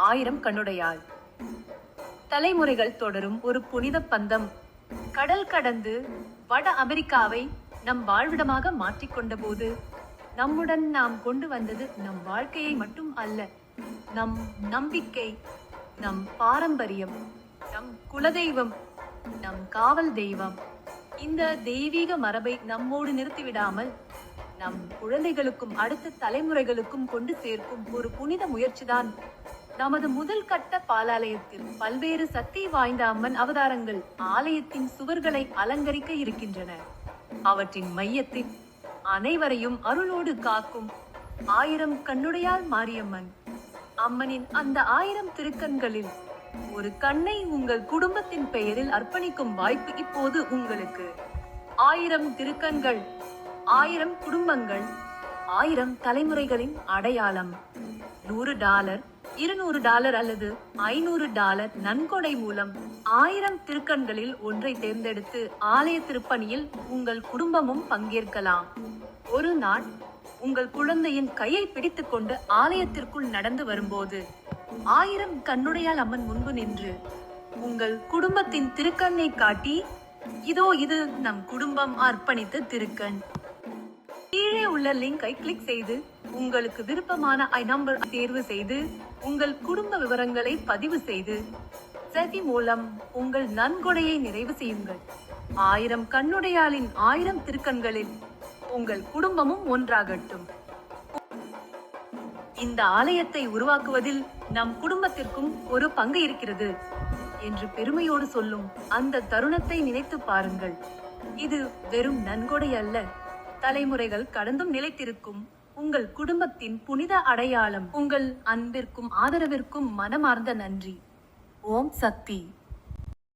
ஆயிரம் கண்ணுடையாள். தலைமுறைகள் தொடரும் ஒரு புனித பந்தம். கடல் கடந்து வட அமெரிக்காவை நம் வாழ்விடமாக மாற்றிக்கொண்ட போது நம்முடன் நாம் கொண்டு வந்தது நம் வாழ்க்கையை மட்டும் அல்ல, நம் நம்பிக்கை, நம் பாரம்பரியம், நம் குலதெய்வம், நம் காவல் தெய்வம். இந்த தெய்வீக மரபை நம்மோடு நிறுத்திவிடாமல் நம் குழந்தைகளுக்கும் அடுத்த தலைமுறைகளுக்கும் கொண்டு சேர்க்கும் ஒரு புனித முயற்சிதான் நமது முதல் கட்ட பாலாலயத்தில் பல்வேறு சக்தி வாய்ந்த அம்மன் அவதாரங்கள் ஆலயத்தின் சுவர்களை அலங்கரிக்க இருக்கின்றன. அவற்றின் மையத்தில் அனைவரையும் அருளோடு காக்கும் 1000 கண்ணுடையாள் மாரியம்மன். அம்மனின் அந்த 1000 திருக்கண்களில் ஒரு கண்ணை உங்கள் குடும்பத்தின் பெயரில் அர்ப்பணிக்கும் வாய்ப்பு இப்போது உங்களுக்கு. 1000 திருக்கண்கள், 1000 குடும்பங்கள், 1000 தலைமுறைகளின் அடையாளம். $100, $200 அல்லது $500 நன்கொடை மூலம் 1000 திருக்கண்களில் ஒன்றை தேர்ந்தெடுத்து ஆலய திருப்பணியில் உங்கள் குடும்பமும் பங்கேற்கலாம். ஒரு நாள் உங்கள் குழந்தையின் கையை பிடித்துக்கொண்டு ஆலயத்திற்குள் நடந்து வரும்போது 1000 கண்ணுடையாள் அம்மன் முன்பு நின்று உங்கள் குடும்பத்தின் திருக்கண்ணை காட்டி, இதோ இது நம் குடும்பம் அர்ப்பணித்த திருக்கண். கீழே உள்ள லிங்கை கிளிக் செய்து உங்களுக்கு விருப்பமான நம்பர் தேர்வு செய்து உங்கள் குடும்ப விவரங்களை பதிவு செய்து செவி மூலம் உங்கள் நன்கொடையை நிறைவு செய்யுங்கள். 1000 கண்ணுடையாளின் 1000 திருக்கண்களில் உங்கள் குடும்பமும் ஒன்றாகட்டும். இந்த ஆலயத்தை உருவாக்குவதில் நம் குடும்பத்திற்கும் ஒரு பங்கு இருக்கிறது என்று பெருமையோடு சொல்லும் அந்த தருணத்தை நினைத்து பாருங்கள். இது வெறும் நன்கொடை அல்ல, தலைமுறைகள் கடந்தும் நிலைத்திருக்கும் உங்கள் குடும்பத்தின் புனித அடையாளம். உங்கள் அன்பிற்கும் ஆதரவிற்கும் மனமார்ந்த நன்றி. ஓம் சக்தி.